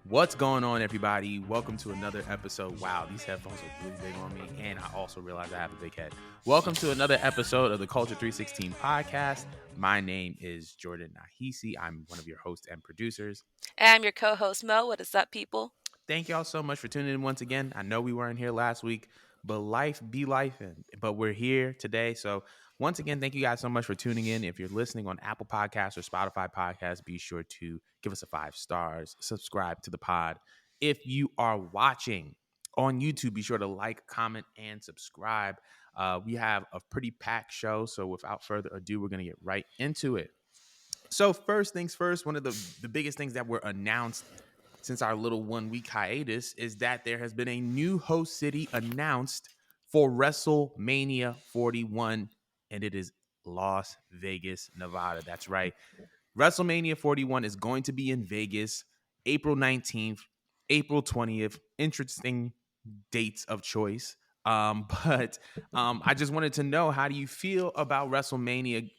What's going on, everybody? Welcome to another episode. Wow, these headphones are really big on me, and I also realize I have a big head. Welcome to another episode of the Culture 316 podcast. My name is Jordan Nahisi. I'm one of your hosts and producers. And I'm your co-host Mo. What is up, people? Thank y'all so much for tuning in once again. I know we weren't here last week, but life be life, but we're here today. So once again, thank you guys so much for tuning in. If you're listening on Apple Podcasts or Spotify Podcasts, be sure to give us a 5 stars, subscribe to the pod. If you are watching on YouTube, be sure to like, comment, and subscribe. We have a pretty packed show, so without further ado, we're going to get right into it. So first things first, one of the biggest things that were announced since our little 1 week hiatus is that there has been a new host city announced for WrestleMania 41, and it is Las Vegas, Nevada. That's right. WrestleMania 41 is going to be in Vegas April 19th, April 20th. Interesting dates of choice. But I just wanted to know, how do you feel about WrestleMania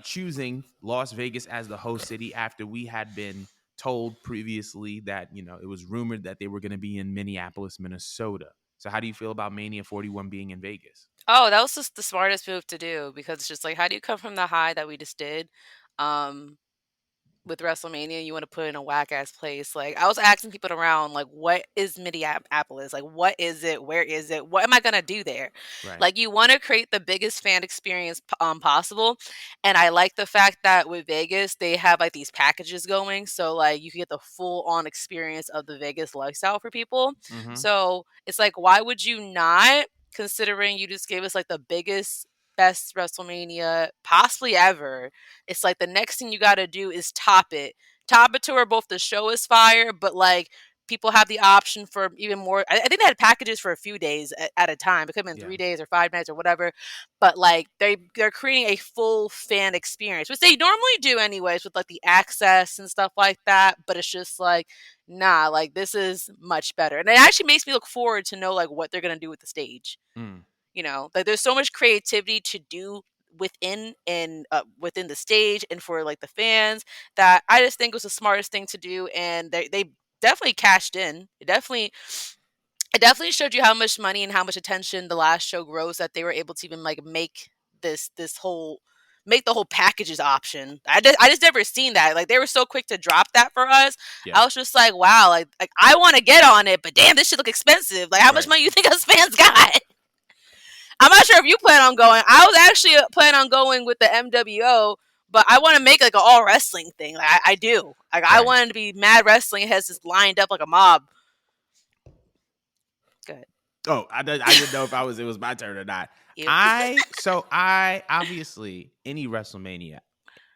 choosing Las Vegas as the host city after we had been told previously that, it was rumored that they were going to be in Minneapolis, Minnesota. So how do you feel about Mania 41 being in Vegas? Oh, that was just the smartest move to do because it's just like, how do you come from the high that we just did? Um, with WrestleMania, you want to put in a whack ass place. Like I was asking people around, like, what is Minneapolis? Like, what is it? Where is it? What am I gonna do there? Right. Like, you want to create the biggest fan experience possible, and I like the fact that with Vegas they have like these packages going, so like you can get the full on experience of the Vegas lifestyle for people. Mm-hmm. So it's like, why would you not? Considering you just gave us like the biggest, best WrestleMania possibly ever, it's like the next thing you got to do is top it. Top it to where both the show is fire, but like people have the option for even more. I think they had packages for a few days at a time. It could have been Yeah. 3 days or 5 nights or whatever. But like they're creating a full fan experience, which they normally do anyways with like the access and stuff like that. But it's just like, nah, like this is much better. And it actually makes me look forward to know like what they're gonna do with the stage. Mm. Like there's so much creativity to do within the stage and for like the fans, that I just think was the smartest thing to do, and they definitely cashed in. It definitely showed you how much money and how much attention the last show grows, that they were able to even like this whole make the whole packages option. I just never seen that. Like they were so quick to drop that for us. Yeah. I was just like, wow, like I want to get on it, but damn, this shit look expensive. Like how much Right. money you think us fans got? I'm not sure if you plan on going. I was actually planning on going with the MWO, but I want to make like an all wrestling thing. Like I do. Like I Right. wanted to be mad wrestling. It has just lined up like a mob. Good. Oh, I didn't know if it was my turn or not. You. I obviously, any WrestleMania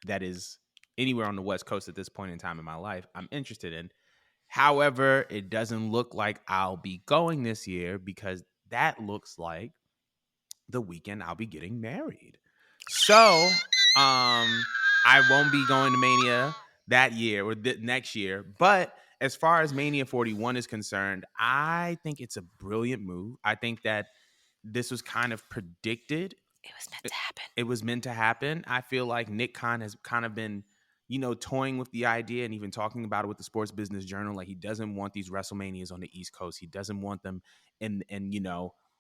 that is anywhere on the West Coast at this point in time in my life, I'm interested in. However, it doesn't look like I'll be going this year because that looks like the weekend I'll be getting married. So, I won't be going to Mania that year or next year. But as far as Mania 41 is concerned, I think it's a brilliant move. I think that this was kind of predicted. It was meant It, to happen. it was meant to happen. I feel like Nick Khan has kind of been, toying with the idea and even talking about it with the Sports Business Journal. Like he doesn't want these WrestleManias on the East Coast. He doesn't want them in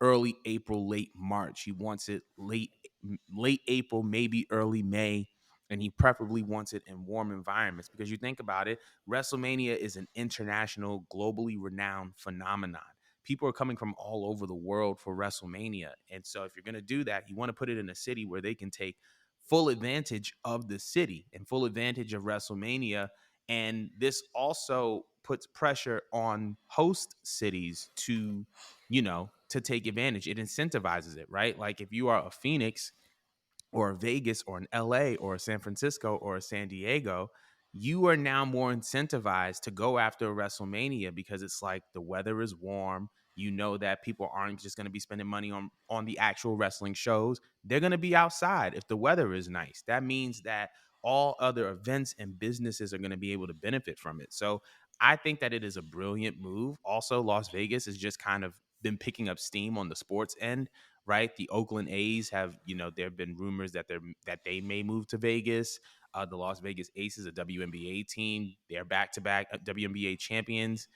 early April, late March. He wants it late April, maybe early May. And he preferably wants it in warm environments because you think about it, WrestleMania is an international, globally renowned phenomenon. People are coming from all over the world for WrestleMania. And so if you're going to do that, you want to put it in a city where they can take full advantage of the city and full advantage of WrestleMania. And this also puts pressure on host cities to take advantage. It incentivizes it, right? Like if you are a Phoenix or a Vegas or an LA or a San Francisco or a San Diego, you are now more incentivized to go after a WrestleMania because it's like the weather is warm. You know that people aren't just going to be spending money on the actual wrestling shows. They're going to be outside if the weather is nice. That means that all other events and businesses are going to be able to benefit from it. So I think that it is a brilliant move. Also, Las Vegas has just kind of been picking up steam on the sports end, right? The Oakland A's have, there have been rumors that they may move to Vegas. The Las Vegas Aces, a WNBA team, they're back to back WNBA champions.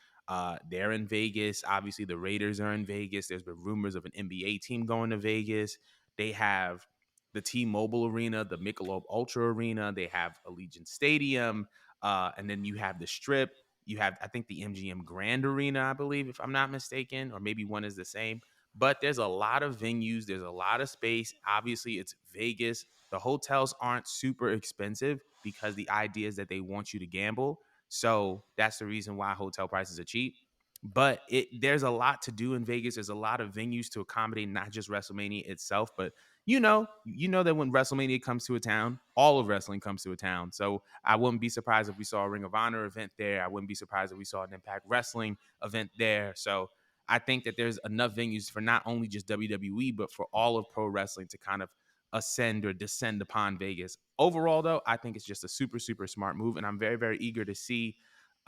They're in Vegas. Obviously, the Raiders are in Vegas. There's been rumors of an NBA team going to Vegas. They have the T-Mobile Arena, the Michelob Ultra Arena. They have Allegiant Stadium, and then you have the Strip. You have, I think, the MGM Grand Arena, I believe, if I'm not mistaken, or maybe one is the same. But there's a lot of venues. There's a lot of space. Obviously, it's Vegas. The hotels aren't super expensive because the idea is that they want you to gamble. So that's the reason why hotel prices are cheap. But there's a lot to do in Vegas. There's a lot of venues to accommodate not just WrestleMania itself, but you know that when WrestleMania comes to a town, all of wrestling comes to a town. So I wouldn't be surprised if we saw a Ring of Honor event there. I wouldn't be surprised if we saw an Impact Wrestling event there. So I think that there's enough venues for not only just WWE, but for all of pro wrestling to kind of ascend or descend upon Vegas. Overall, though, I think it's just a super, super smart move, and I'm very, very eager to see.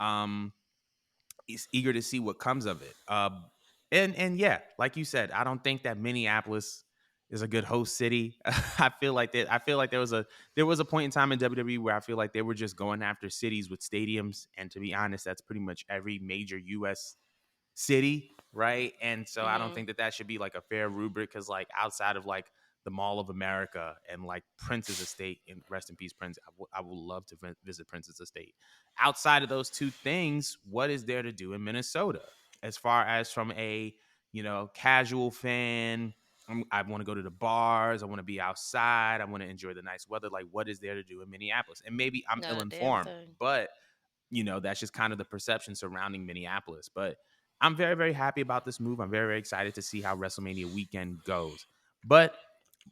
Um, is eager to see what comes of it. And yeah, like you said, I don't think that Minneapolis is a good host city. I feel like that. I feel like there was a point in time in WWE where I feel like they were just going after cities with stadiums, and to be honest, that's pretty much every major U.S. city, right? And so I don't Hmm. think that that should be like a fair rubric because like outside of like the Mall of America and like Prince's estate, and rest in peace, Prince. I would love to visit Prince's estate. Outside of those two things, what is there to do in Minnesota? As far as from a casual fan, I want to go to the bars. I want to be outside. I want to enjoy the nice weather. Like, what is there to do in Minneapolis? And maybe I'm Not ill a damn informed, thing. but that's just kind of the perception surrounding Minneapolis. But I'm very, very happy about this move. I'm very, very excited to see how WrestleMania weekend goes. But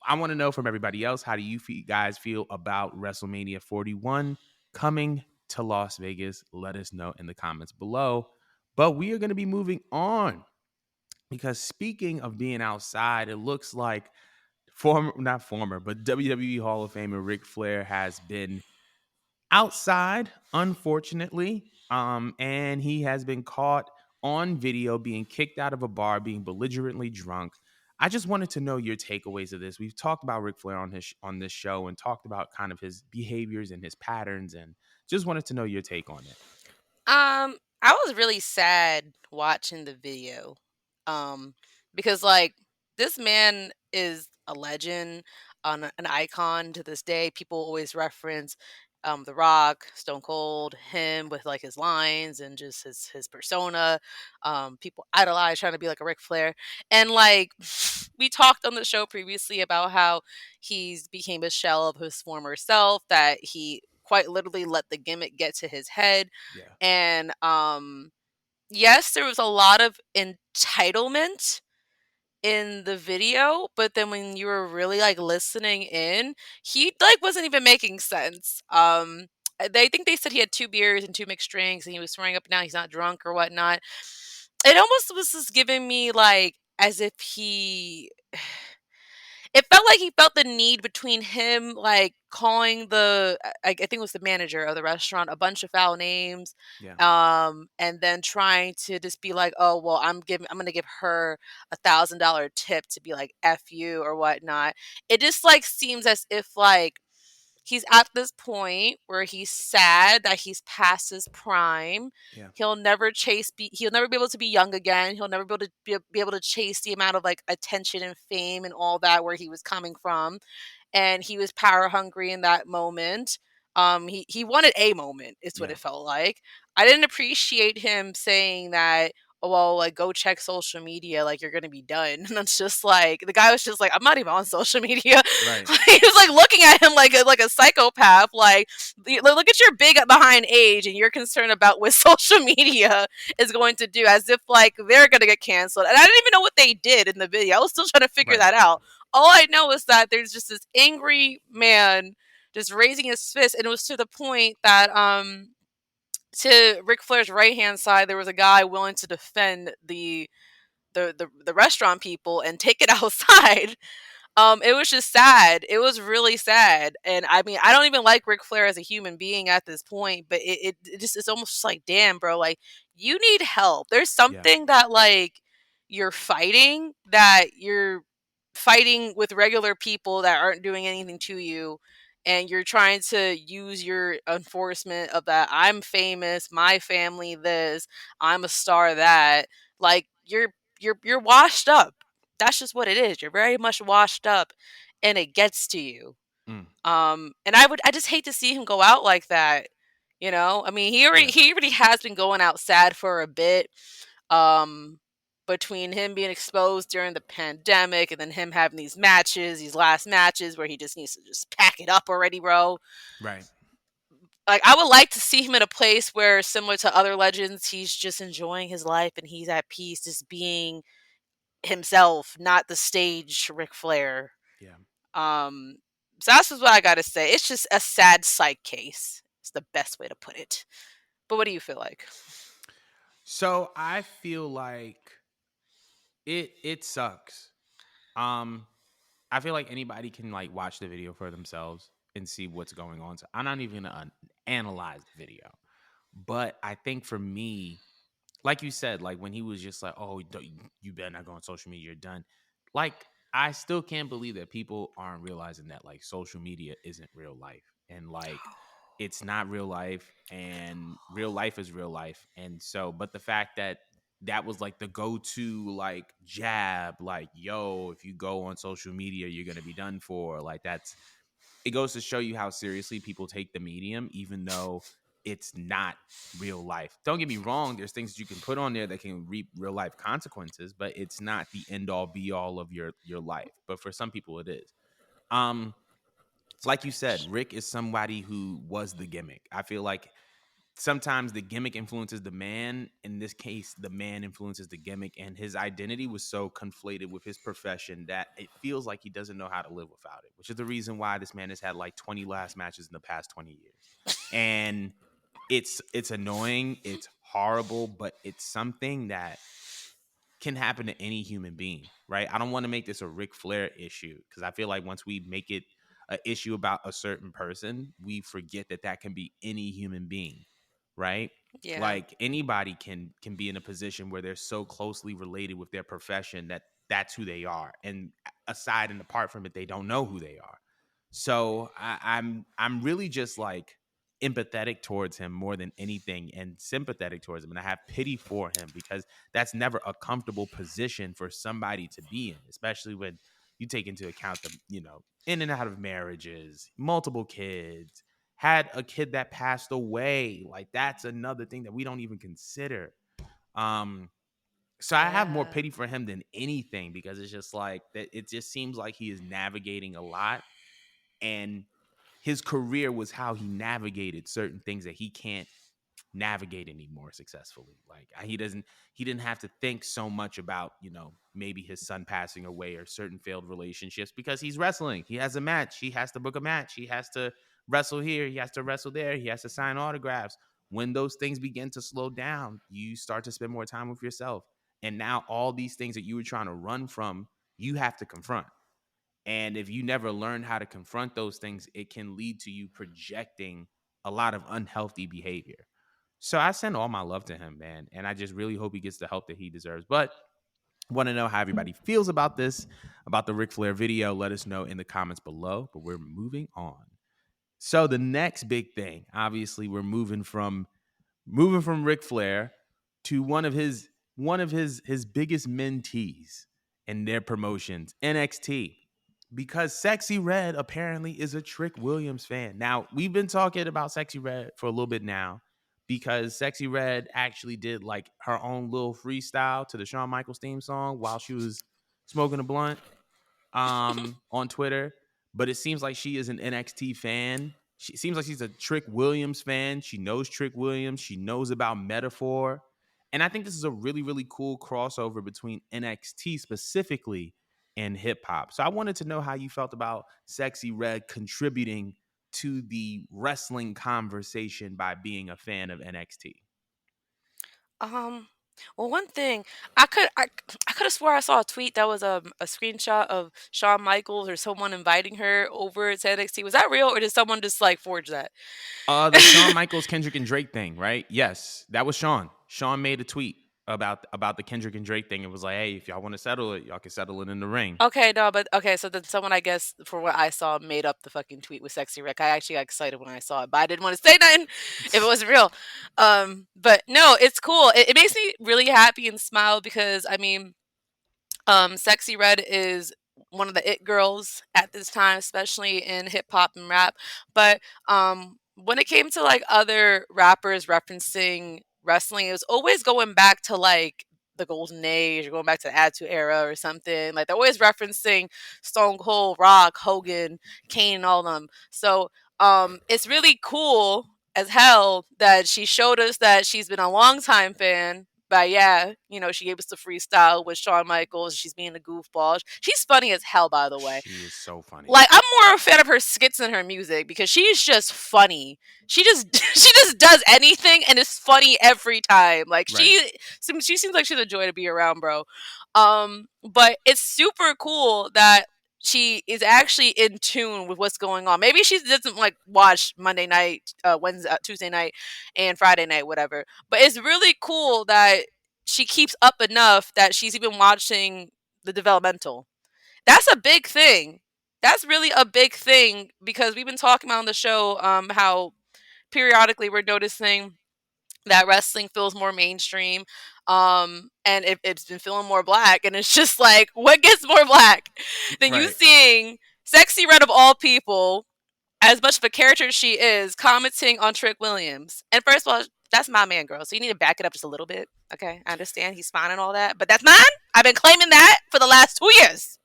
I want to know from everybody else, how do you guys feel about WrestleMania 41 coming to Las Vegas? Let us know in the comments below. But we are going to be moving on because speaking of being outside, it looks like not former, but WWE Hall of Famer Ric Flair has been outside, unfortunately. And he has been caught on video being kicked out of a bar, being belligerently drunk. I just wanted to know your takeaways of this. We've talked about Ric Flair on this show and talked about kind of his behaviors and his patterns, and just wanted to know your take on it. I was really sad watching the video. Um, because like this man is a legend, an icon to this day. People always reference The Rock, Stone Cold, him with like his lines and just his persona. People idolize trying to be like a Ric Flair. And like we talked on the show previously about how he's became a shell of his former self, that he quite literally let the gimmick get to his head. Yeah, And yes, there was a lot of entitlement in the video, but then when you were really like listening in, he like wasn't even making sense. They think they said he had 2 beers and 2 mixed drinks and he was swearing up and down he's not drunk or whatnot. It almost was just giving me like as if he it felt like he felt the need between him, like, calling I think it was the manager of the restaurant a bunch of foul names, yeah, and then trying to just be like, "Oh, well, I'm gonna give her $1,000 tip to be like, F you," or whatnot. It just, like, seems as if, like, he's at this point where he's sad that he's past his prime. yeah, He'll never be able to be young again. He'll never be able to be able to chase the amount of like attention and fame and all that where he was coming from. And he was power hungry in that moment. He wanted a moment, is what yeah, it felt like. I didn't appreciate him saying that, oh, well, like go check social media, like you're gonna be done. And it's just like the guy was just like, I'm not even on social media. right, He was like looking at him like a psychopath. Like, look at your big behind age, and you're concerned about what social media is going to do, as if like they're gonna get canceled. And I didn't even know what they did in the video. I was still trying to figure right, that out. All I know is that there's just this angry man just raising his fist, and it was to the point that to Ric Flair's right hand side there was a guy willing to defend the restaurant people and take it outside. It was just sad. It was really sad. And I mean, I don't even like Ric Flair as a human being at this point, but it just it's almost just like, damn, bro, like you need help. There's yeah, something that like you're fighting with regular people that aren't doing anything to you. and you're trying to use your enforcement of that I'm famous, my family this, I'm a star that, like you're washed up. That's just what it is. You're very much washed up and it gets to you. Mm, And I just hate to see him go out like that. You know? I mean, yeah. he already has been going out sad for a bit. Um between him being exposed during the pandemic and then him having these matches, these last matches where he just needs to just pack it up already, bro. Right. Like I would like to see him in a place where similar to other legends, he's just enjoying his life and he's at peace just being himself, not the stage Ric Flair. Yeah. Um, so that's just what I gotta say. It's just a sad psych case. It's the best way to put it. But what do you feel like? So I feel like it sucks. Um, I feel like anybody can like watch the video for themselves and see what's going on. So I'm not even gonna analyze the video, but I think for me, like you said, like when he was just like, "Oh, you better not go on social media. You're done." Like I still can't believe that people aren't realizing that like social media isn't real life, and like it's not real life, and real life is real life. And so, but the fact that that was like the go-to like jab, like, "Yo, if you go on social media, you're gonna be done for." Like that's it goes to show you how seriously people take the medium, even though it's not real life. Don't get me wrong, there's things you can put on there that can reap real life consequences, but it's not the end all be all of your life. But for some people it is. Um like you said, Rick is somebody who was the gimmick. I feel like sometimes the gimmick influences the man. In this case, the man influences the gimmick, and his identity was so conflated with his profession that it feels like he doesn't know how to live without it, which is the reason why this man has had like 20 last matches in the past 20 years. And it's annoying, it's horrible, but it's something that can happen to any human being, right? I don't want to make this a Ric Flair issue because I feel like once we make it an issue about a certain person, we forget that that can be any human being, right? Yeah. Like anybody can be in a position where they're so closely related with their profession that that's who they are, and aside and apart from it, they don't know who they are. So I'm really just like empathetic towards him more than anything, and sympathetic towards him, and I have pity for him because that's never a comfortable position for somebody to be in, especially when you take into account the, in and out of marriages, multiple kids, had a kid that passed away. Like that's another thing that we don't even consider. Um, so I have more Yeah. pity for him than anything because it's just like that. It just seems like he is navigating a lot, and his career was how he navigated certain things that he can't navigate anymore successfully. Like he didn't have to think so much about, maybe his son passing away or certain failed relationships because he's wrestling. He has a match. He has to book a match. He has to wrestle here. He has to wrestle there. He has to sign autographs. When those things begin to slow down, you start to spend more time with yourself. And now all these things that you were trying to run from, you have to confront. And if you never learn how to confront those things, it can lead to you projecting a lot of unhealthy behavior. So I send all my love to him, man. And I just really hope he gets the help that he deserves. But want to know how everybody feels about this, about the Ric Flair video. Let us know in the comments below. But we're moving on. So the next big thing, obviously, we're moving from Ric Flair to one of his biggest mentees in their promotions, NXT, because Sexy Red apparently is a Trick Williams fan. Now, we've been talking about Sexy Red for a little bit now because Sexy Red actually did like her own little freestyle to the Shawn Michaels theme song while she was smoking a blunt on Twitter, but it seems like she is an NXT fan. She seems like she's a Trick Williams fan. She knows Trick Williams. She knows about Metaphor. And I think this is a really, really cool crossover between NXT specifically and hip hop. So I wanted to know how you felt about Sexy Red contributing to the wrestling conversation by being a fan of NXT. Um, well, one thing I could have swore I saw a tweet that was a screenshot of Shawn Michaels or someone inviting her over to NXT. Was that real, or did someone just like forge that? The Shawn Michaels, Kendrick, and Drake thing, right? Yes, that was Shawn. Shawn made a tweet. about the Kendrick and Drake thing. It was like, hey, if y'all want to settle it, y'all can settle it in the ring. Okay, no, but okay, so then someone, I guess, for what I saw, made up the fucking tweet with Sexy Rick. I actually got excited when I saw it, but I didn't want to say nothing if it wasn't real. But no, it's cool. It makes me really happy and smile because I mean, Sexy Red is one of the it girls at this time, especially in hip hop and rap. But when it came to like other rappers referencing wrestling, it was always going back to like the golden age or going back to the Attitude Era or something. Like they're always referencing Stone Cold, Rock, Hogan, Kane, and all of them. So it's really cool as hell that she showed us that she's been a long time fan. But yeah, you know, she gave us the freestyle with Shawn Michaels. She's being a goofball. She's funny as hell, by the way. She is so funny. Like I'm more a fan of her skits than her music because she's just funny. She just she just does anything and is funny every time. Like Right. she seems like she's a joy to be around, bro. But it's super cool that she is actually in tune with what's going on. Maybe she doesn't like watch Monday night, Wednesday, Tuesday night, and Friday night, whatever. But it's really cool that she keeps up enough that she's even watching the developmental. That's a big thing. That's really a big thing because we've been talking about on the show how periodically we're noticing that wrestling feels more mainstream and it's been feeling more black and it's just like what gets more black than you Right. seeing Sexy Red of all people, as much of a character as she is, commenting on Trick Williams. And first of all, that's my man, girl, so you need to back it up just a little bit. Okay, I understand he's fine and all that, but that's mine. I've been claiming that for the last 2 years.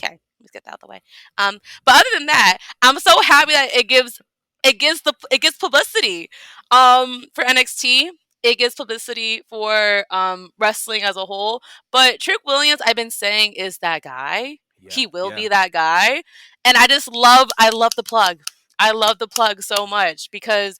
Okay, let's get that out the way. But other than that, I'm so happy that it gives publicity for NXT. It gives publicity for wrestling as a whole. But Trick Williams, I've been saying, is that guy. Yeah. He will Yeah. be that guy, and I love the plug. I love the plug so much because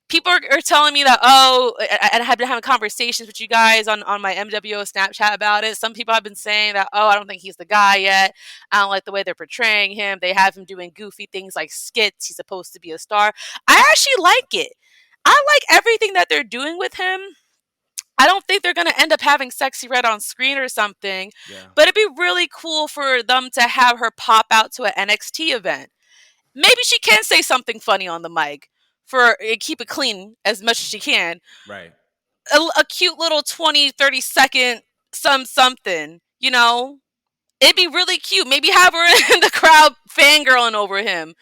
people are telling me that, oh, and I have been having conversations with you guys on my MWO Snapchat about it. Some people have been saying that, oh, I don't think he's the guy yet. I don't like the way they're portraying him. They have him doing goofy things like skits. He's supposed to be a star. I actually like it. I like everything that they're doing with him. I don't think they're going to end up having Sexy Red on screen or something, Yeah. but it'd be really cool for them to have her pop out to an NXT event. Maybe she can say something funny on the mic for keep it clean as much as she can. Right. A cute little 20, 30-second something, you know? It'd be really cute. Maybe have her in the crowd fangirling over him.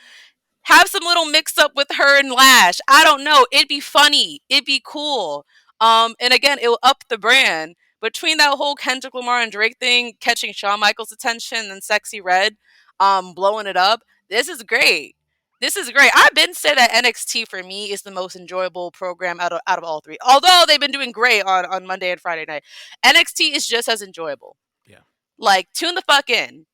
Have some little mix up with her and Lash. I don't know. It'd be funny. It'd be cool. And again, it will up the brand. Between that whole Kendrick Lamar and Drake thing, catching Shawn Michaels' attention and Sexy Red, blowing it up, this is great. This is great. I've been saying that NXT for me is the most enjoyable program out of all three. Although they've been doing great on Monday and Friday night, NXT is just as enjoyable. Yeah. Like, tune the fuck in.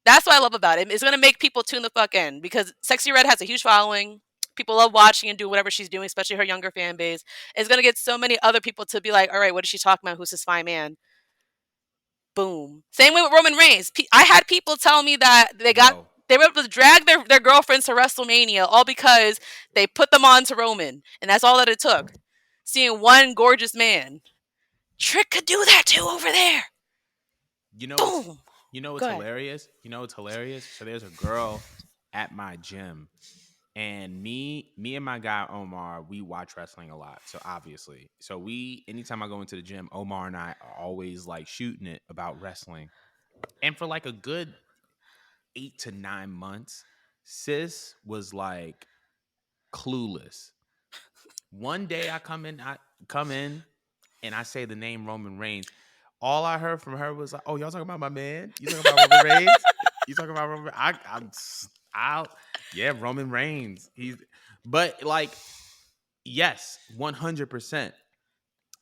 That's what I love about it. It's going to make people tune the fuck in because Sexy Red has a huge following. People love watching and do whatever she's doing, especially her younger fan base. It's going to get so many other people to be like, all right, what is she talking about? Who's this fine man? Boom. Same way with Roman Reigns. I had people tell me that Yo. they were able to drag their girlfriends to WrestleMania all because they put them on to Roman. And that's all that it took. Seeing one gorgeous man. Trick could do that too over there. You know it's Boom. you know Go it's ahead. hilarious. You know it's hilarious. So there's a girl at my gym, and me and my guy Omar, we watch wrestling a lot. So obviously, so we anytime I go into the gym, Omar and I are always like shooting it about wrestling. And for like a good 8 to 9 months, sis was like clueless. One day I come in and I say the name Roman Reigns. All I heard from her was like, "Oh, y'all talking about my man? You talking about Roman Reigns? You talking about Roman? I'll yeah, Roman Reigns. He's but like yes, 100%.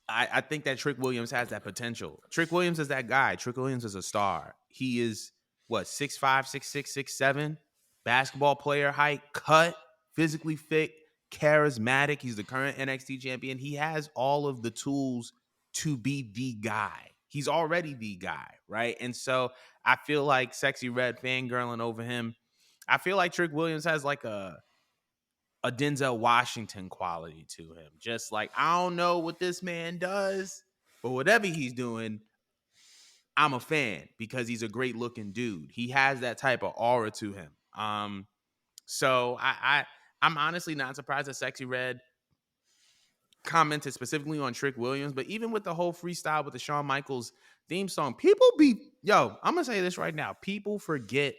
I think that Trick Williams has that potential. Trick Williams is that guy. Trick Williams is a star. He is what 6'5", 6'6", 6'7", basketball player height, cut, physically fit, charismatic. He's the current NXT champion. He has all of the tools to be the guy. He's already the guy, right? And so I feel like Sexy Red fangirling over him. I feel like Trick Williams has like a Denzel Washington quality to him. Just like I don't know what this man does, But whatever he's doing, I'm a fan because he's a great looking dude. He has that type of aura to him. So I'm honestly not surprised that Sexy Red commented specifically on Trick Williams, but even with the whole freestyle with the Shawn Michaels theme song, I'm gonna say this right now. People forget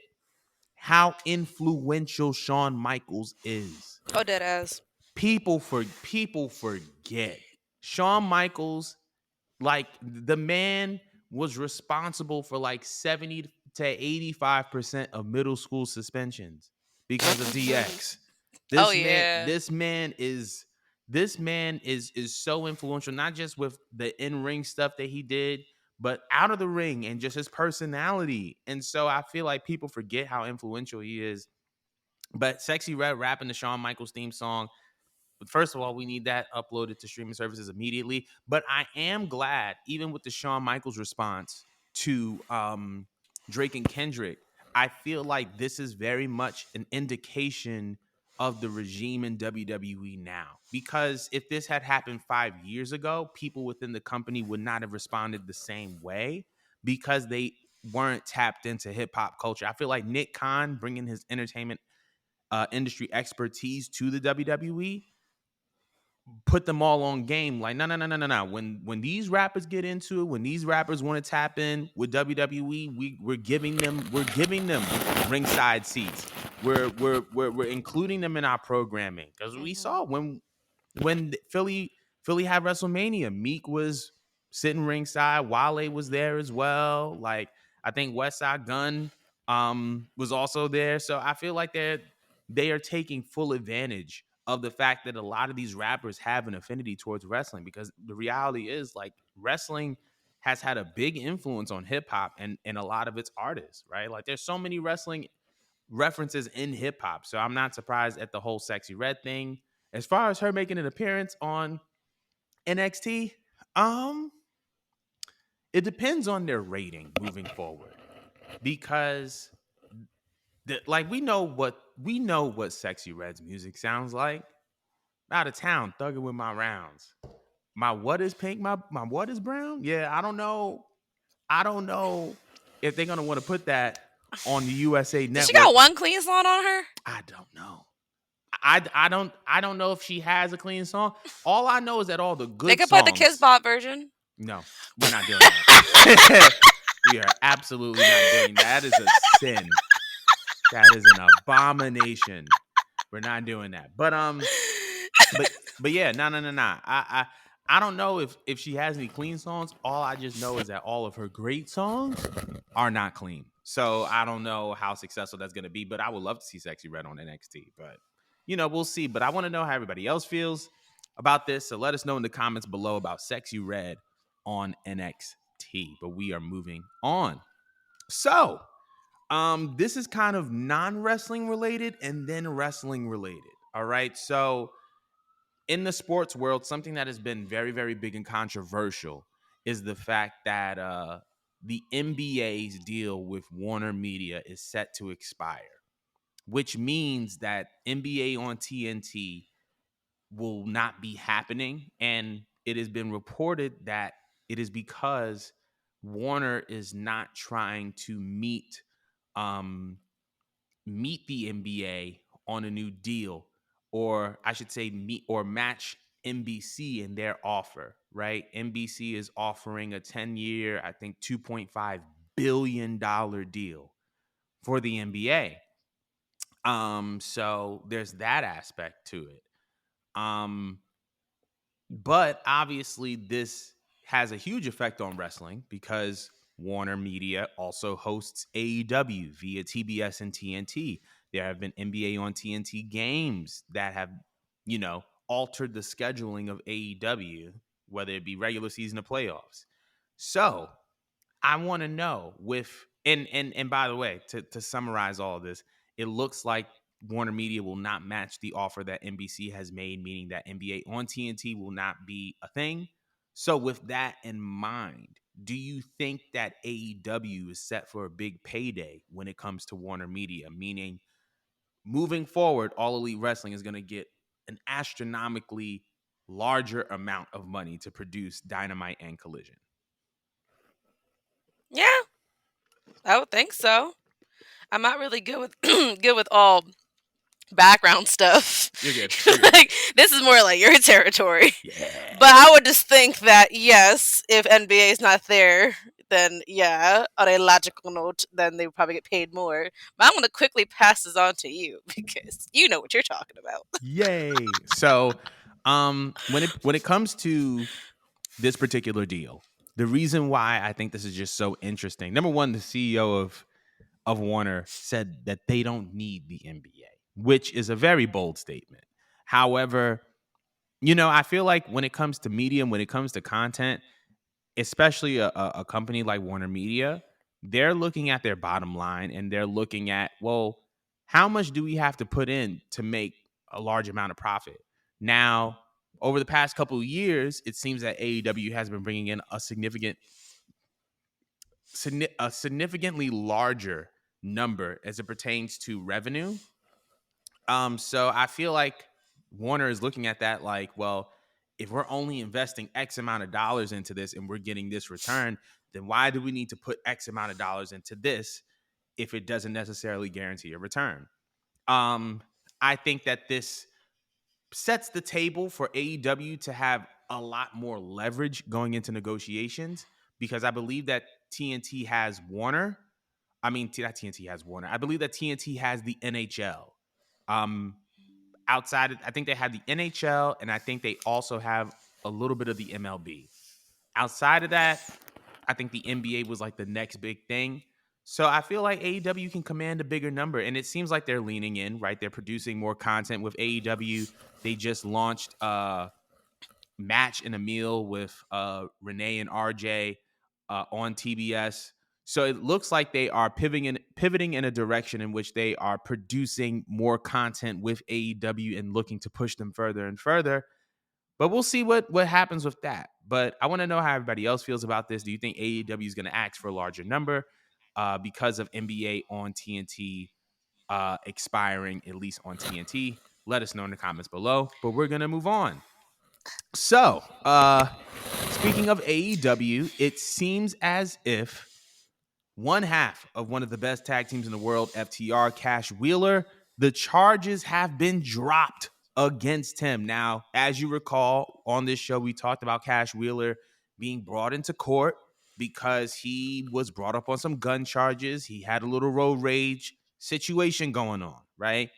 how influential Shawn Michaels is. Oh, dead ass. People forget. Shawn Michaels, like the man was responsible for like 70 to 85% of middle school suspensions because of DX. Oh This man, yeah. this man is this man is so influential, not just with the in-ring stuff that he did, but out of the ring and just his personality. And so I feel like people forget how influential he is. But Sexy Red rapping the Shawn Michaels theme song, but first of all, we need that uploaded to streaming services immediately. But I am glad, even with the Shawn Michaels response to Drake and Kendrick, I feel like this is very much an indication of the regime in WWE now. Because if this had happened 5 years ago, people within the company would not have responded the same way because they weren't tapped into hip hop culture. I feel like Nick Khan bringing his entertainment industry expertise to the WWE put them all on game. Like, no, no, no, no, no, no. When these rappers get into it, when these rappers want to tap in with WWE, we're giving them ringside seats. We're including them in our programming because we Hmm. saw when Philly had WrestleMania, Meek was sitting ringside, Wale was there as well. Like I think West Side Gun was also there. So I feel like they are taking full advantage of the fact that a lot of these rappers have an affinity towards wrestling because the reality is like wrestling has had a big influence on hip hop and a lot of its artists, right? Like there's so many wrestling references in hip hop. So I'm not surprised at the whole Sexy Red thing. As far as her making an appearance on NXT, um, it depends on their rating moving forward because like we know what Sexy Red's music sounds like. Out of town, thugging with my rounds. My what is pink? My what is brown? Yeah, I don't know. I don't know if they're gonna want to put that on the USA Does she Network. got one clean song on her? I don't know. I don't know if she has a clean song. All I know is that all the They good could put the songs. Kizbot version. No, we're not doing that. We are absolutely not doing that. That is a sin. That is an abomination. We're not doing that. But yeah, no, no, no, no. I don't know if she has any clean songs. All I just know is that all of her great songs are not clean. So I don't know how successful that's gonna be. But I would love to see Sexy Red on NXT. But we'll see. But I want to know how everybody else feels about this. So let us know in the comments below about Sexy Red on NXT. But we are moving on. So this is kind of non-wrestling related and then wrestling related. All right. So in the sports world, something that has been very, very big and controversial is the fact that the NBA's deal with Warner Media is set to expire, which means that NBA on TNT will not be happening. And it has been reported that it is because Warner is not trying to um, meet the NBA on a new deal, or I should say, meet or match NBC in their offer, right? NBC is offering a 10-year, I think $2.5 billion deal for the NBA. So there's that aspect to it. Um, but obviously, this has a huge effect on wrestling because Warner Media also hosts AEW via TBS and TNT. There have been NBA on TNT games that have, altered the scheduling of AEW, whether it be regular season or playoffs. So I want to know with and by the way, to summarize all of this, it looks like Warner Media will not match the offer that NBC has made, meaning that NBA on TNT will not be a thing. So with that in mind, do you think that AEW is set for a big payday when it comes to Warner Media? Meaning moving forward, All Elite Wrestling is going to get an astronomically larger amount of money to produce Dynamite and Collision. Yeah, I would think so. I'm not really good with good with all background stuff. You're good. You're good. Like this is more like your territory. Yeah. But I would just think that yes, if NBA is not there, then yeah, on a logical note, then they would probably get paid more. But I'm gonna quickly pass this on to you because you know what you're talking about. Yay. So, when it comes to this particular deal, the reason why I think this is just so interesting. Number one, the CEO of Warner said that they don't need the NBA, which is a very bold statement. However, I feel like when it comes to media, when it comes to content, especially a company like Warner Media, they're looking at their bottom line and they're looking at, well, how much do we have to put in to make a large amount of profit? Now, over the past couple of years, it seems that AEW has been bringing in a significantly larger number as it pertains to revenue. So I feel like Warner is looking at that like, well, if we're only investing X amount of dollars into this and we're getting this return, then why do we need to put X amount of dollars into this if it doesn't necessarily guarantee a return? Um, I think that this sets the table for AEW to have a lot more leverage going into negotiations because I believe that TNT has Warner. I mean, not TNT has Warner. I believe that TNT has the NHL. Um, I think they have the NHL, and I think they also have a little bit of the MLB. Outside of that, I think the NBA was like the next big thing. So I feel like AEW can command a bigger number, and it seems like they're leaning in, right? They're producing more content with AEW. They just launched Match and a Meal with Renee and RJ on TBS. So it looks like they are pivoting in a direction in which they are producing more content with AEW and looking to push them further and further. But we'll see what happens with that. But I want to know how everybody else feels about this. Do you think AEW is going to ask for a larger number because of NBA on TNT expiring, at least on TNT? Let us know in the comments below. But we're going to move on. So, speaking of AEW, it seems as if one half of one of the best tag teams in the world, FTR, Cash Wheeler, the charges have been dropped against him. Now, as you recall, on this show, we talked about Cash Wheeler being brought into court because he was brought up on some gun charges. He had a little road rage situation going on, right?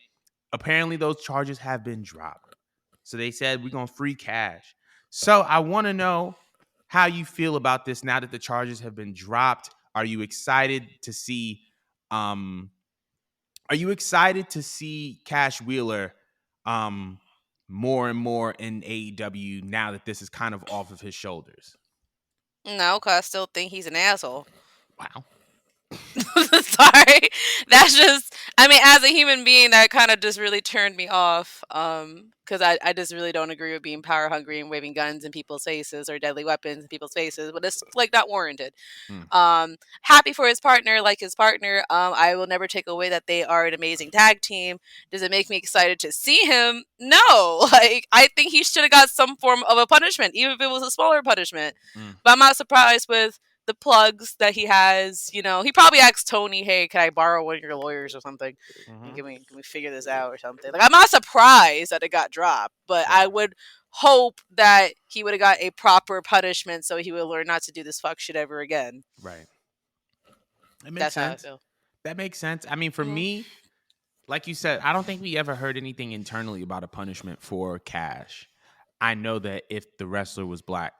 Apparently, those charges have been dropped. So they said, we're going to free Cash. So I want to know how you feel about this now that the charges have been dropped. Are you excited to see um Cash Wheeler um more and more in AEW now that this is kind of off of his shoulders? No, because I still think he's an asshole. Wow. Sorry. That's just I mean, as a human being, that kind of just really turned me off. Because I just really don't agree with being power hungry and waving guns in people's faces or deadly weapons in people's faces. But it's like not warranted. Hmm. Happy for his partner, like his partner. I will never take away that they are an amazing tag team. Does it make me excited to see him? No. Like I think he should have got some form of a punishment, even if it was a smaller punishment. Hmm. But I'm not surprised with the plugs that he has. You know, he probably asked Tony, "Hey, can I borrow one of your lawyers or something? And Mm-hmm. can we figure this out or something?" Like I'm not surprised that it got dropped, but I Right. would hope that he would have got a proper punishment so he would learn not to do this fuck shit ever again. Right. That makes That's how I sense. feel. That makes sense. I mean, for Mhm. me, like you said, I don't think we ever heard anything internally about a punishment for Cash. I know that if the wrestler was black,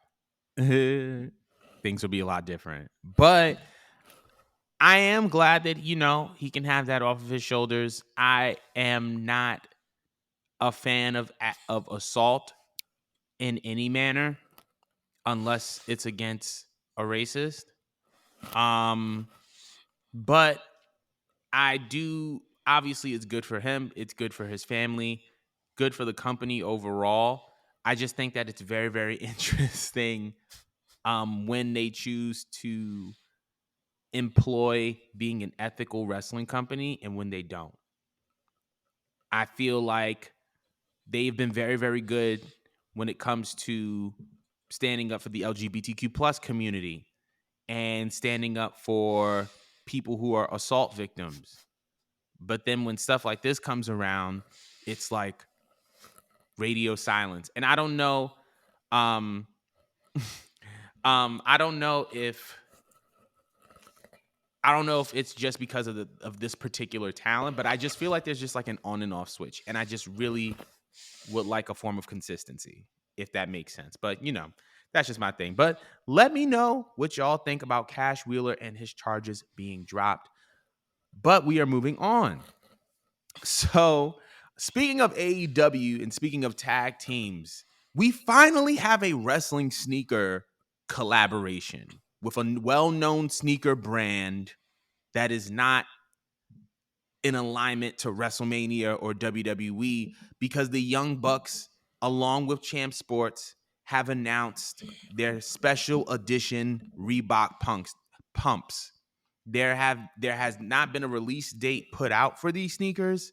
things would be a lot different. But I am glad that, he can have that off of his shoulders. I am not a fan of assault in any manner unless it's against a racist. Um, but I do obviously it's good for him, it's good for his family, good for the company overall. I just think that it's very, very interesting when they choose to employ being an ethical wrestling company and when they don't. I feel like they've been very, very good when it comes to standing up for the LGBTQ plus community and standing up for people who are assault victims. But then when stuff like this comes around, it's like radio silence. And I don't know, um, I don't know if it's just because of this particular talent, but I just feel like there's just like an on and off switch, and I just really would like a form of consistency, if that makes sense. But that's just my thing. But let me know what y'all think about Cash Wheeler and his charges being dropped. But we are moving on. So, speaking of AEW and speaking of tag teams, we finally have a wrestling sneaker collaboration with a well-known sneaker brand that is not in alignment to WrestleMania or WWE, because the Young Bucks, along with Champ Sports, have announced their special edition Reebok pumps. There has not been a release date put out for these sneakers.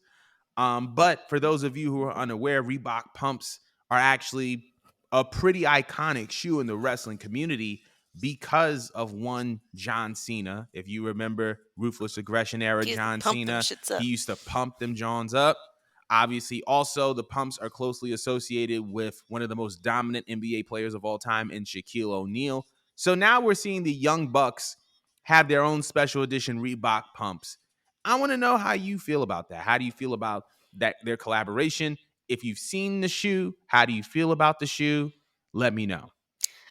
But for those of you who are unaware, Reebok pumps are actually a pretty iconic shoe in the wrestling community because of one John Cena. If you remember Ruthless Aggression era He used to John pump them Cena, shits he up. used to pump them Johns up. Obviously, also the pumps are closely associated with one of the most dominant NBA players of all time in Shaquille O'Neal. So now we're seeing the Young Bucks have their own special edition Reebok pumps. I want to know how you feel about that. How do you feel about that their collaboration? If you've seen the shoe, how do you feel about the shoe? Let me know.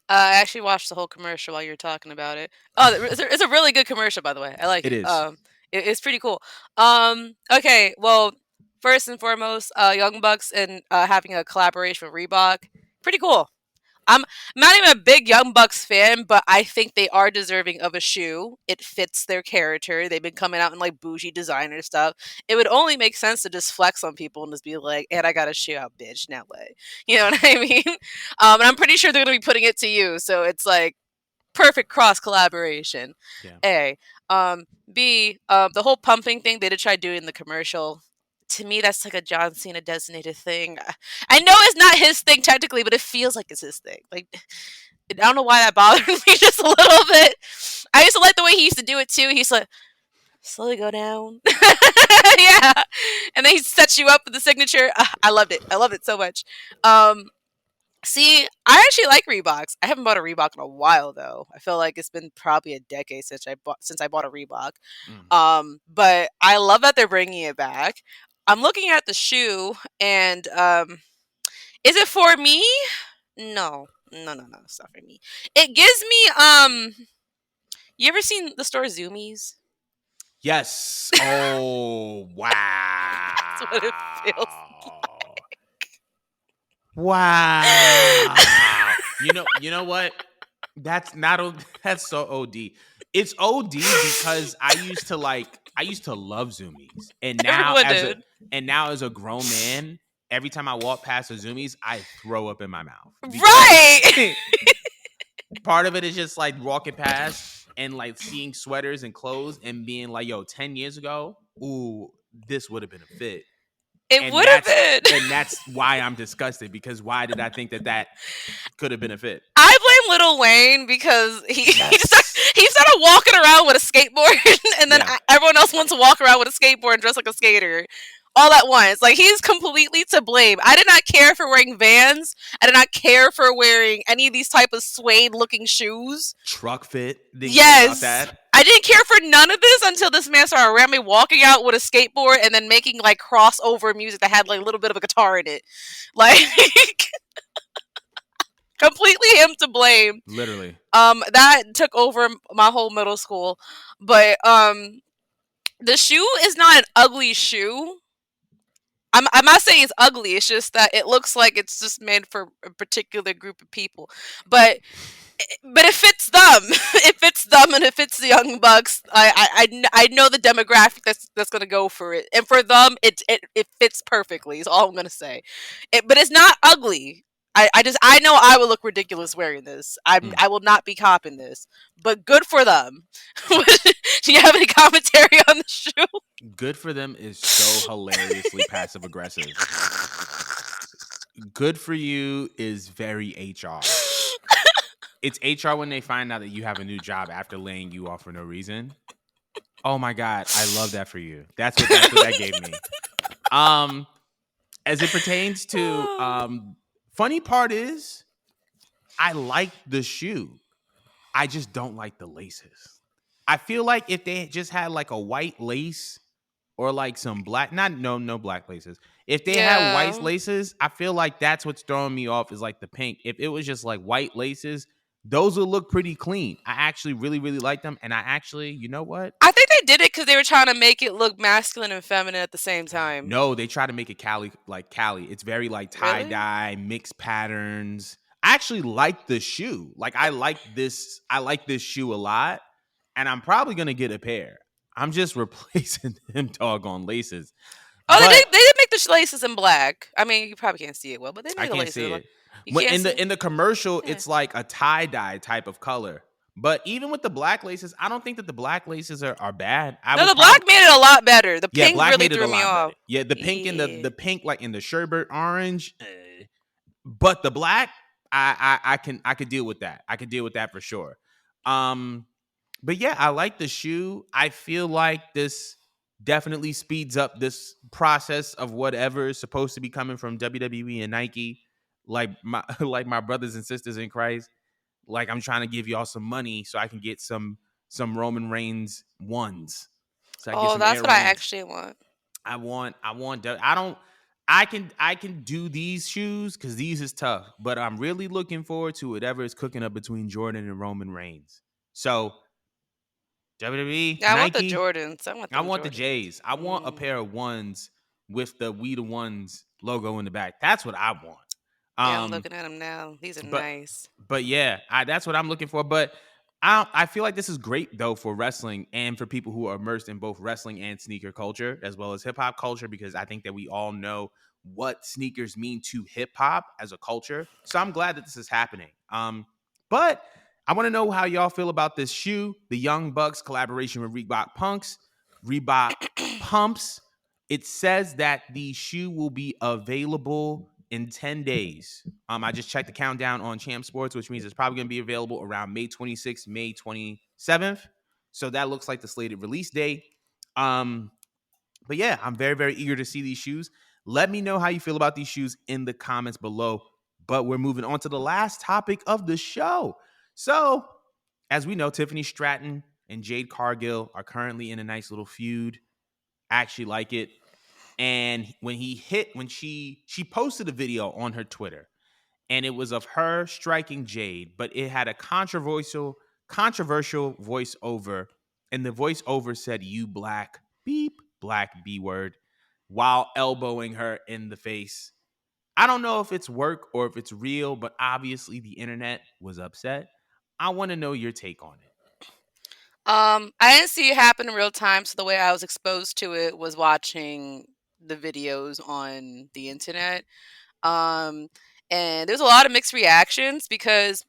I actually watched the whole commercial while you were talking about it. Oh, it's a really good commercial, by the way. I like It it. is. It's pretty cool. Okay. Well, first and foremost, Young Bucks and having a collaboration with Reebok, pretty cool. I'm not even a big Young Bucks fan, but I think they are deserving of a shoe. It fits their character. They've been coming out in like bougie designer stuff. It would only make sense to just flex on people and just be like, "And I got a shoe out, bitch." Now way, you know what I mean? And I'm pretty sure they're gonna be putting it to you. So it's like perfect cross collaboration. Yeah. A, B, the whole pumping thing they did try doing in the commercial. To me, that's like a John Cena designated thing. I know it's not his thing technically, but it feels like it's his thing. Like I don't know why that bothered me just a little bit. I used to like the way he used to do it too. He's like slowly go down, yeah, and then he sets you up with the signature. I loved it. I loved it so much. Um, See, I actually like Reeboks. I haven't bought a Reebok in a while though. I feel like it's been probably a decade since I bought a Reebok. Mm. But I love that they're bringing it back. I'm looking at the shoe, and is it for me? No, no, it's not for me. It gives me. You ever seen the store Zoomies? Yes. Oh, That's what it feels. wow. Wow. You know what? That's not that's so OD. It's OD because I used to love Zoomies. Everyone did. And now as a grown man, every time I walk past a Zoomies, I throw up in my mouth because Right. part of it is just like walking past and like seeing sweaters and clothes and being like, yo, 10 years ago, ooh, this would have been a fit. It And would have been. that's why I'm disgusted, because why did I think that could have been a fit? I blame Little Wayne because Yes. he started walking around with a skateboard, and then Yeah. everyone else wants to walk around with a skateboard and dress like a skater, all at once. Like he's completely to blame. I did not care for wearing Vans. I did not care for wearing any of these type of suede looking shoes. Truck fit. Didn't care about Yes. that. I didn't care for none of this until this man started around me walking out with a skateboard and then making like crossover music that had like a little bit of a guitar in it. Like completely him to blame. Literally. That took over my whole middle school. But the shoe is not an ugly shoe. I'm not saying it's ugly. It's just that it looks like it's just made for a particular group of people. But it fits them. It fits them, and it fits the Young Bucks. I know the demographic that's gonna go for it, and for them, it fits perfectly. Is all I'm gonna say. But it's not ugly. I know I would look ridiculous wearing this. Mm. I will not be copping this. But good for them. Do you have any commentary on the shoe? Good for them is so hilariously passive aggressive. Good for you is very HR. It's HR when they find out that you have a new job after laying you off for no reason. Oh my god, I love that for you. That's what that gave me. Um, as it pertains to funny part is I like the shoe. I just don't like the laces. I feel like if they just had like a white lace or like some black, not no black laces. If they had white Yeah. laces, I feel like that's what's throwing me off is like the pink. If it was just like white laces, those would look pretty clean. I actually really like them, and I actually, you know what? I think they did it because they were trying to make it look masculine and feminine at the same time. No, they try to make it Cali like Cali. It's very like tie Really? dye, mixed patterns. I actually like the shoe. Like I like this. I like this shoe a lot, and I'm probably gonna get a pair. I'm just replacing them doggone laces. Oh, But they did make the laces in black. I mean, you probably can't see it well, but they I made the can't laces see in black. it. You When can't see it? in the commercial, Yeah. it's like a tie dye type of color. But even with the black laces, I don't think that the black laces are bad. I No, would the probably black made it a lot better. The yeah, pink black really made it a threw me lot better. off. Yeah, the pink and Yeah. the pink like in the sherbet orange, but the black, I could deal with that. I could deal with that for sure. Um, but yeah, I like the shoe. I feel like this definitely speeds up this process of whatever is supposed to be coming from WWE and Nike. Like my like my brothers and sisters in Christ. Like I'm trying to give y'all some money so I can get some Roman Reigns ones. So I can get Oh, some that's Air what I Reigns. actually want. I don't I can do these shoes because these is tough, but I'm really looking forward to whatever is cooking up between Jordan and Roman Reigns. So WWE, Yeah, I want the Nike, Jordans. I want I them want the Jordans. J's. I want a Mm. pair of ones with the We the Ones logo in the back. That's what I want. Yeah, I'm Um, looking at them now. These are but nice. yeah, that's what I'm looking for. But I feel like this is great though for wrestling and for people who are immersed in both wrestling and sneaker culture as well as hip hop culture because I think that we all know what sneakers mean to hip hop as a culture. So I'm glad that this is happening. But I want to know how y'all feel about this shoe, the Young Bucks collaboration with Reebok pumps. It says that the shoe will be available in 10 days. I just checked the countdown on Champ Sports, which means it's probably going to be available around May 26th, May 27th. So that looks like the slated release date. Um, but yeah, I'm very eager to see these shoes. Let me know how you feel about these shoes in the comments below. But we're moving on to the last topic of the show. So, as we know, Tiffany Stratton and Jade Cargill are currently in a nice little feud. I actually like it. And when she posted a video on her Twitter, and it was of her striking Jade, but it had a controversial voiceover, and the voiceover said "you black beep black b word" while elbowing her in the face. I don't know if it's work or if it's real, but obviously the internet was upset. I want to know your take on it. I didn't see it happen in real time, so the way I was exposed to it was watching the videos on the internet. Um, and there's a lot of mixed reactions because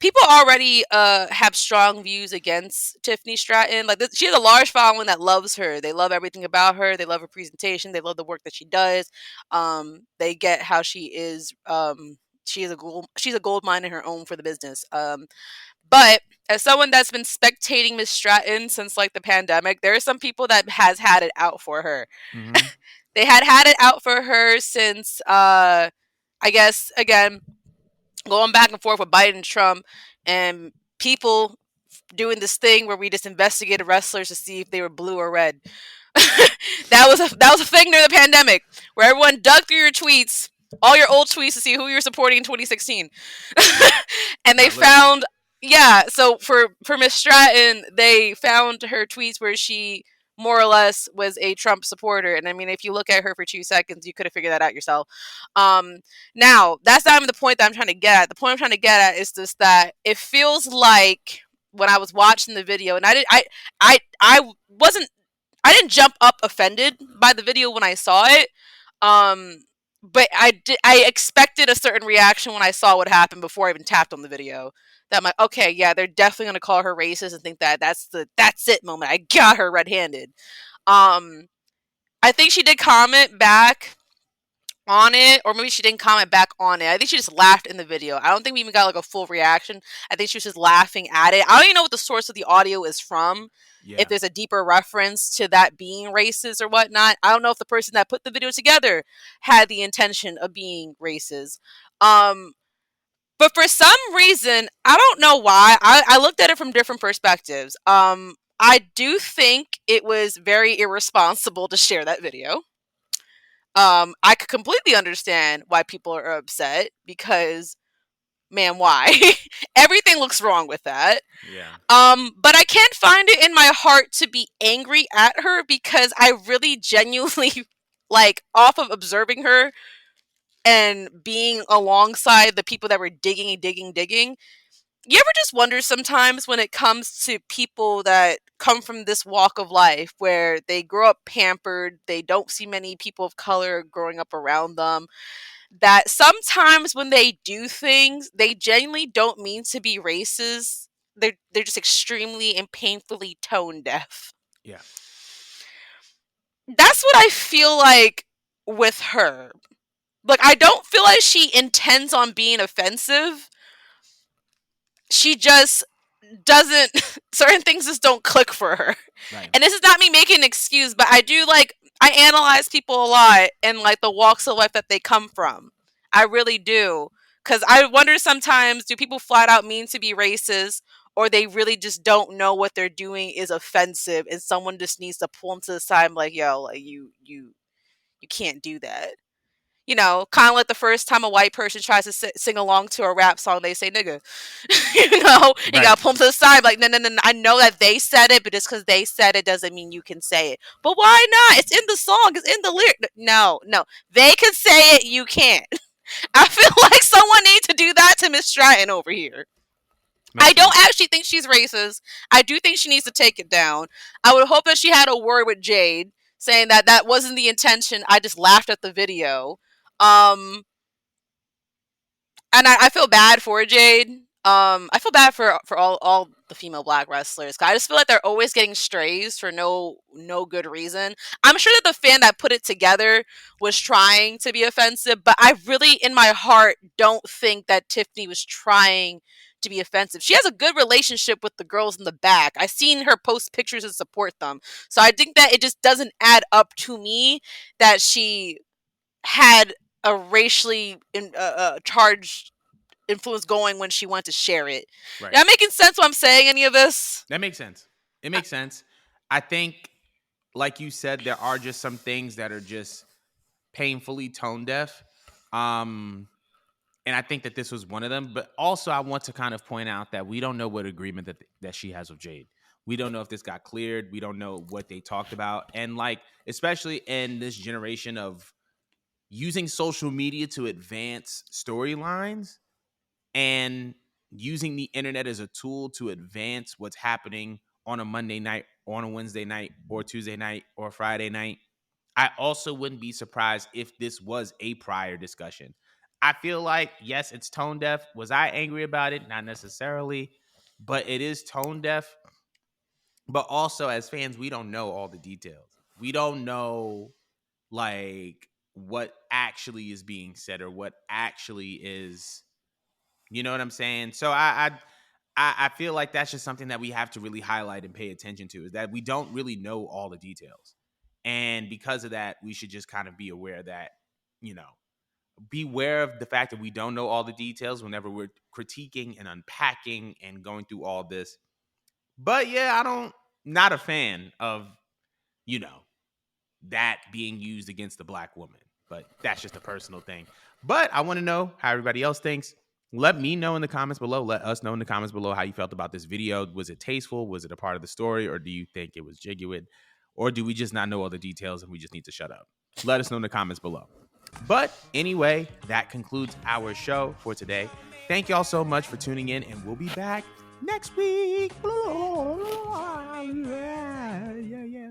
people already have strong views against Tiffany Stratton. Like she has a large following that loves her. They love everything about her. They love her presentation. They love the work that she does. They get how she is. She's a gold mine in her own for the business. But as someone that's been spectating Miss Stratton since like the pandemic, there are some people that has had it out for her. Mm-hmm. They had it out for her since I guess again going back and forth with Biden and Trump and people doing this thing where we just investigated wrestlers to see if they were blue or red. That was a thing during the pandemic where everyone dug through your tweets, all your old tweets to see who you were supporting in 2016. And they Not literally. found yeah, so for Miss Stratton, they found her tweets where she more or less was a Trump supporter. And I mean, if you look at her for 2 seconds, you could have figured that out yourself. Um, Now, that's not even the point that I'm trying to get at. The point I'm trying to get at is just that it feels like when I was watching the video, and I wasn't I didn't jump up offended by the video when I saw it. Um, but I expected a certain reaction when I saw what happened before I even tapped on the video. That I'm like, okay, yeah, they're definitely gonna call her racist and think that that's it moment. I got her red handed. Um, I think she did comment back on it, or maybe she didn't comment back on it. I think she just laughed in the video. I don't think we even got like a full reaction. I think she was just laughing at it. I don't even know what the source of the audio is from. If Yeah. there's a deeper reference to that being racist or whatnot, I don't know if the person that put the video together had the intention of being racist. Um, but for some reason, I don't know why. I looked at it from different perspectives. I do think it was very irresponsible to share that video. I could completely understand why people are upset because, man, why? Everything looks wrong with that. Yeah. But I can't find it in my heart to be angry at her because I really genuinely, like, off of observing her and being alongside the people that were digging and digging, digging. You ever just wonder sometimes when it comes to people that come from this walk of life where they grow up pampered, they don't see many people of color growing up around them, that sometimes when they do things, they genuinely don't mean to be racist. They're just extremely and painfully tone deaf. Yeah. That's what I feel like with her. Like, I don't feel like she intends on being offensive. She just doesn't, certain things just don't click for her. Right. And this is not me making an excuse, but I do, like, I analyze people a lot and like the walks of life that they come from. I really do. Cause I wonder sometimes, do people flat out mean to be racist, or they really just don't know what they're doing is offensive and someone just needs to pull them to the side and be like, yo, like you can't do that. You know, kind of like the first time a white person tries to sing along to a rap song, they say nigga. You Right. got to pull them to the side, like, no, no, no, no. I know that they said it, but just because they said it doesn't mean you can say it. But why not? It's in the song, it's in the lyric. No, no. They can say it, you can't. I feel like someone needs to do that to Miss Stratton over here. I Makes don't sense. actually think she's racist. I do think she needs to take it down. I would hope that she had a word with Jade saying that that wasn't the intention. I just laughed at the video. Um, and I feel bad for Jade. I feel bad for all the female black wrestlers. I just feel like they're always getting strays for no good reason. I'm sure that the fan that put it together was trying to be offensive, but I really, in my heart, don't think that Tiffany was trying to be offensive. She has a good relationship with the girls in the back. I've seen her post pictures and support them, so I think that it just doesn't add up to me that she had a racially charged influence going when she went to share it. Right. Am I making sense what I'm saying? Any of this? That makes sense. It makes sense. I think, like you said, there are just some things that are just painfully tone deaf. Um, and I think that this was one of them. But also, I want to kind of point out that we don't know what agreement that she has with Jade. We don't know if this got cleared. We don't know what they talked about. And like, especially in this generation of using social media to advance storylines and using the internet as a tool to advance what's happening on a Monday night, on a Wednesday night, or Tuesday night, or Friday night. I also wouldn't be surprised if this was a prior discussion. I feel like, yes, it's tone deaf. Was I angry about it? Not necessarily, but it is tone deaf. But also, as fans, we don't know all the details. We don't know, like, what actually is being said or what actually is, you know what I'm saying? So I feel like that's just something that we have to really highlight and pay attention to, is that we don't really know all the details. And because of that, we should just kind of be aware that, you know, beware of the fact that we don't know all the details whenever we're critiquing and unpacking and going through all this. But yeah, not a fan of, you know, that being used against the black woman. But that's just a personal thing. But I want to know how everybody else thinks. Let me know in the comments below. Let us know in the comments below how you felt about this video. Was it tasteful? Was it a part of the story? Or do you think it was genuine? Or do we just not know all the details and we just need to shut up? Let us know in the comments below. But anyway, that concludes our show for today. Thank y'all so much for tuning in, and we'll be back next week. Yeah, yeah.